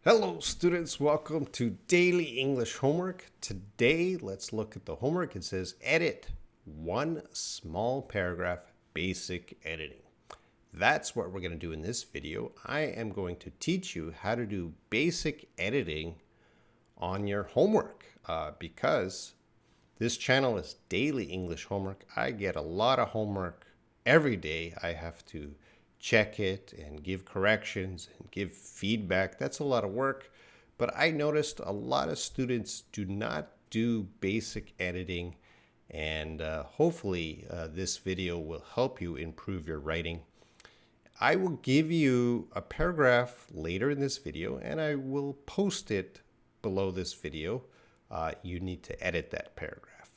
Hello students, welcome to Daily English Homework. Today, let's look at the homework. It says edit one small paragraph, basic editing. That's what we're going to do in this video. I am going to teach you how to do basic editing on your homework because this channel is Daily English Homework. I get a lot of homework every day. I have to check it and give corrections and give feedback. That's a lot of work. But I noticed a lot of students do not do basic editing. And hopefully this video will help you improve your writing. I will give you a paragraph later in this video and I will post it below this video. You need to edit that paragraph.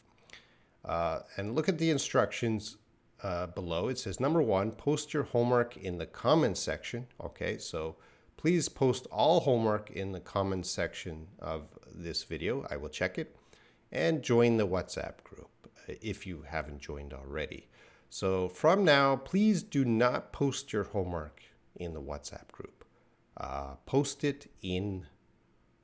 And look at the instructions below. It says, number one, post your homework in the comments section. Okay, so please post all homework in the comments section of this video. I will check it. And join the WhatsApp group if you haven't joined already. So from now, please do not post your homework in the WhatsApp group. Post it in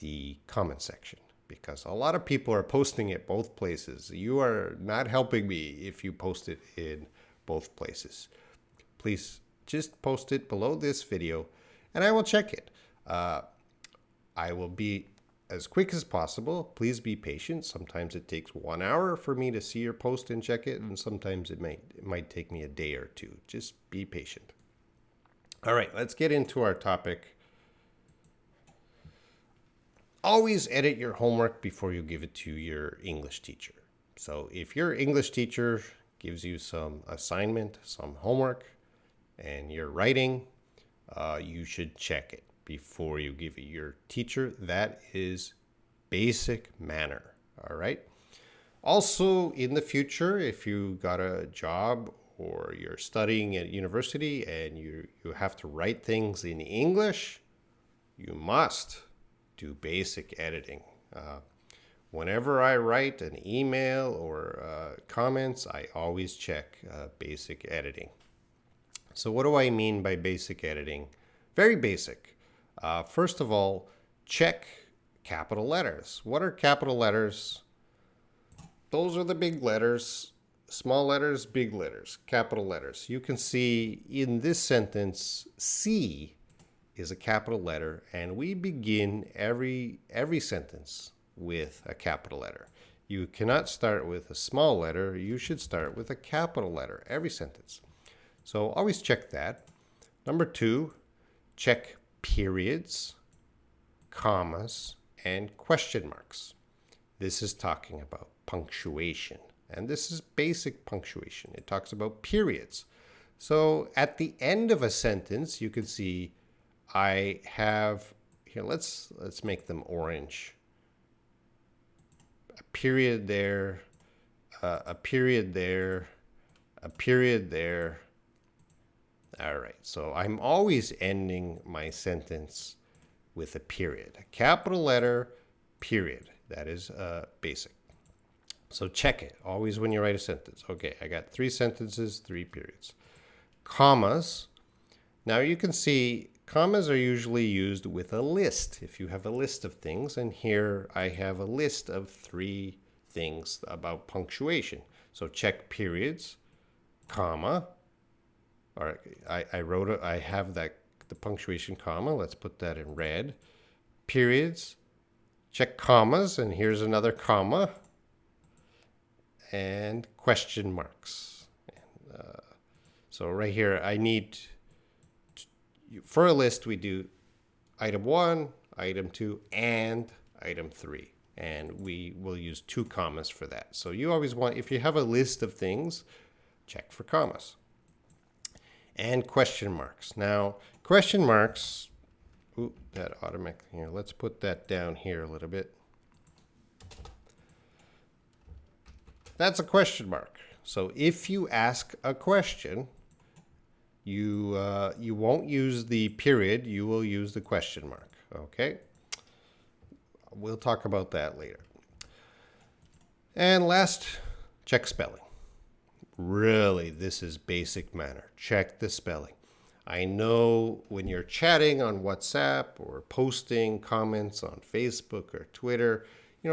the comment section, because a lot of people are posting it both places. You are not helping me if you post it in both places. Please just post it below this video and I will check it. I will be as quick as possible. Please be patient. Sometimes it takes 1 hour for me to see your post and check it, and sometimes it might take me a day or two. Just be patient. All right, let's get into our topic. Always edit your homework before you give it to your English teacher. So if your English teacher gives you some assignment, some homework, and you're writing, you should check it before you give it your teacher. That is basic manner, all right? Also, in the future, if you got a job or you're studying at university and you have to write things in English, you must do basic editing. Whenever I write an email or comments, I always check basic editing. So what do I mean by basic editing? Very basic. First of all, check capital letters. What are capital letters? Those are the big letters. Small letters, big letters, capital letters. You can see in this sentence, C is a capital letter, and we begin every sentence with a capital letter. You cannot start with a small letter. You should start with a capital letter every sentence. So always check that. Number two, check periods, commas, and question marks. This is talking about punctuation, and this is basic punctuation. It talks about periods. So at the end of a sentence, you can see I have here. Let's make them orange. A period there, a period there, a period there. All right, so I'm always ending my sentence with a period. A capital letter, period. That is basic. So check it always when you write a sentence. Okay, I got 3 sentences, 3 periods. Commas. Now you can see commas are usually used with a list. If you have a list of things, and here I have a list of 3 things about punctuation. So check periods, comma. All right, I have the punctuation comma. Let's put that in red. Periods, check commas, and here's another comma. And question marks. So right here, I need, for a list, we do item 1, item 2, and item 3. And we will use 2 commas for that. So you always want, if you have a list of things, check for commas. And question marks. Now, question marks, that automatic here. Let's put that down here a little bit. That's a question mark. So if you ask a question, you won't use the period. You will use the question mark. Okay. We'll talk about that later. And last, check spelling. Really, this is basic manner. Check the spelling. I know when you're chatting on WhatsApp or posting comments on Facebook or Twitter,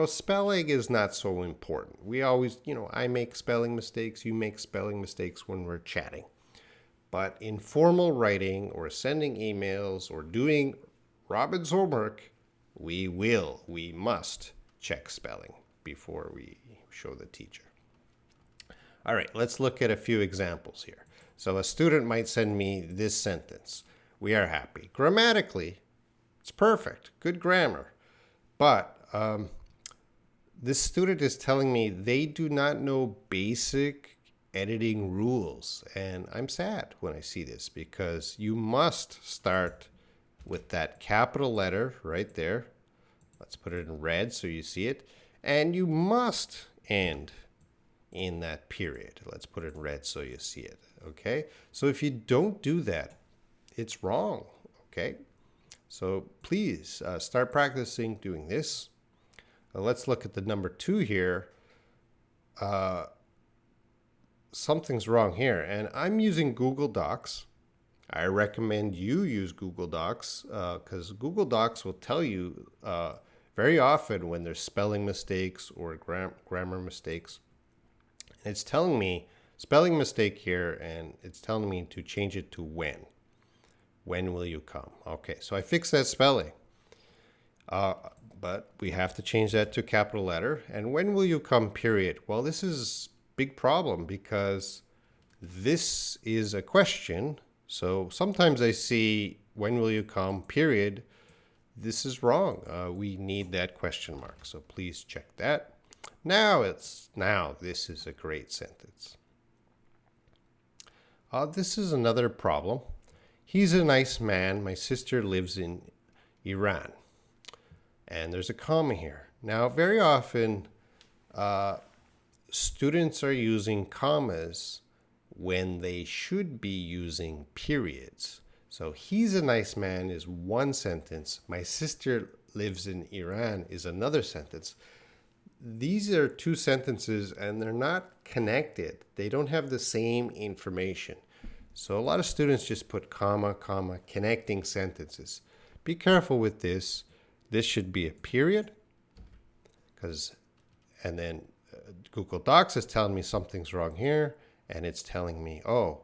spelling is not so important. We always, I make spelling mistakes, you make spelling mistakes when we're chatting. But in formal writing or sending emails or doing Robin's homework, we must check spelling before we show the teacher. All right, let's look at a few examples here. So a student might send me this sentence. We are happy. Grammatically, it's perfect. Good grammar. But this student is telling me they do not know basic editing rules. And I'm sad when I see this because you must start with that capital letter right there. Let's put it in red so you see it. And you must end in that period. Let's put it in red so you see it. Okay? So if you don't do that, it's wrong. Okay? So please start practicing doing this. Let's look at the number 2 here. Something's wrong here. And I'm using Google Docs. I recommend you use Google Docs because Google Docs will tell you very often when there's spelling mistakes or grammar mistakes. It's telling me spelling mistake here, and it's telling me to change it to when. When will you come? Okay, so I fixed that spelling. But we have to change that to capital letter. And when will you come, period? Well, this is a big problem because this is a question. So sometimes I see when will you come, period. This is wrong. We need that question mark. So please check that. Now this is a great sentence. This is another problem. He's a nice man. My sister lives in Iran. And there's a comma here. Now, very often, students are using commas when they should be using periods. So he's a nice man is one sentence. My sister lives in Iran is another sentence. These are two sentences and they're not connected. They don't have the same information. So a lot of students just put comma, comma, connecting sentences. Be careful with this. This should be a period and then Google Docs is telling me something's wrong here and it's telling me, oh,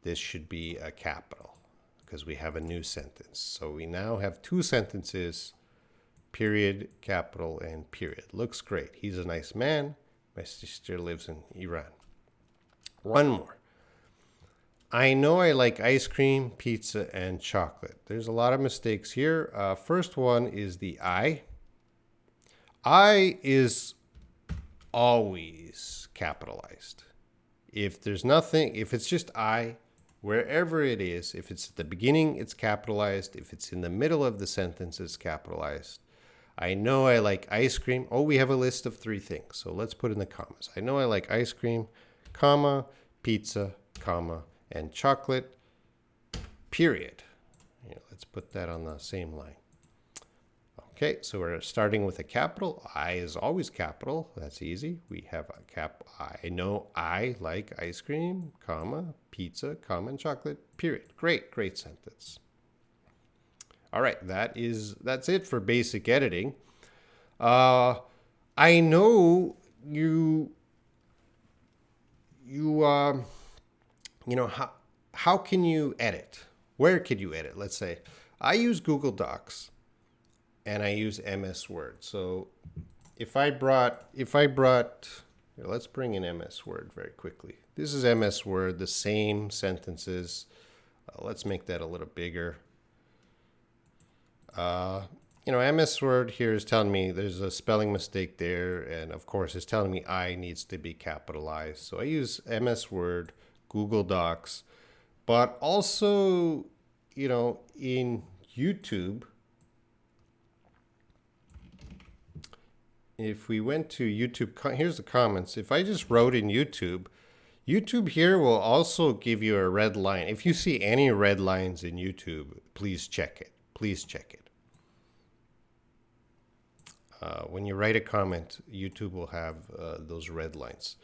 this should be a capital because we have a new sentence. So we now have two sentences, period, capital, and period. Looks great. He's a nice man. My sister lives in Iran. One more. I know I like ice cream, pizza, and chocolate. There's a lot of mistakes here. First one is the I. I is always capitalized. If there's nothing, if it's just I, wherever it is, if it's at the beginning, it's capitalized. If it's in the middle of the sentence, it's capitalized. I know I like ice cream. Oh, we have a list of 3 things. So let's put in the commas. I know I like ice cream, comma, pizza, comma, and chocolate, period. Let's put that on the same line. Okay, so we're starting with a capital. I is always capital. That's easy. We have a cap. I know I like ice cream, comma, pizza, comma, and chocolate, period. Great sentence. All right, that's it for basic editing. I know how can you edit? Where could you edit? Let's say I use Google Docs and I use MS Word. So if I brought, let's bring in MS Word very quickly. This is MS Word, the same sentences. Let's make that a little bigger. MS Word here is telling me there's a spelling mistake there. And of course, it's telling me I needs to be capitalized. So I use MS Word, Google Docs, but also, in YouTube, if we went to YouTube, here's the comments. If I just wrote in YouTube here will also give you a red line. If you see any red lines in YouTube, please check it. Please check it. When you write a comment, YouTube will have those red lines.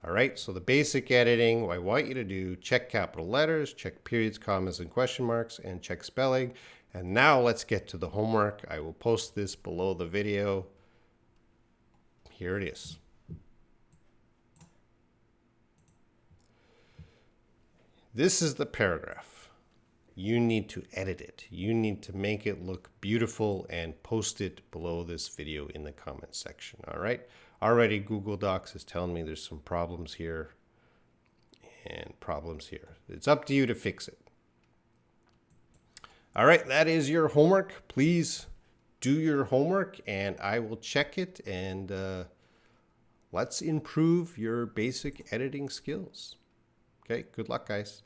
All right, so the basic editing, I want you to do check capital letters, check periods, commas, and question marks, and check spelling. And now let's get to the homework. I will post this below the video. Here it is. This is the paragraph. You need to edit it. You need to make it look beautiful and post it below this video in the comment section. All right. Already Google Docs is telling me there's some problems here and problems here. It's up to you to fix it. All right. That is your homework. Please do your homework and I will check it, and let's improve your basic editing skills. Okay. Good luck, guys.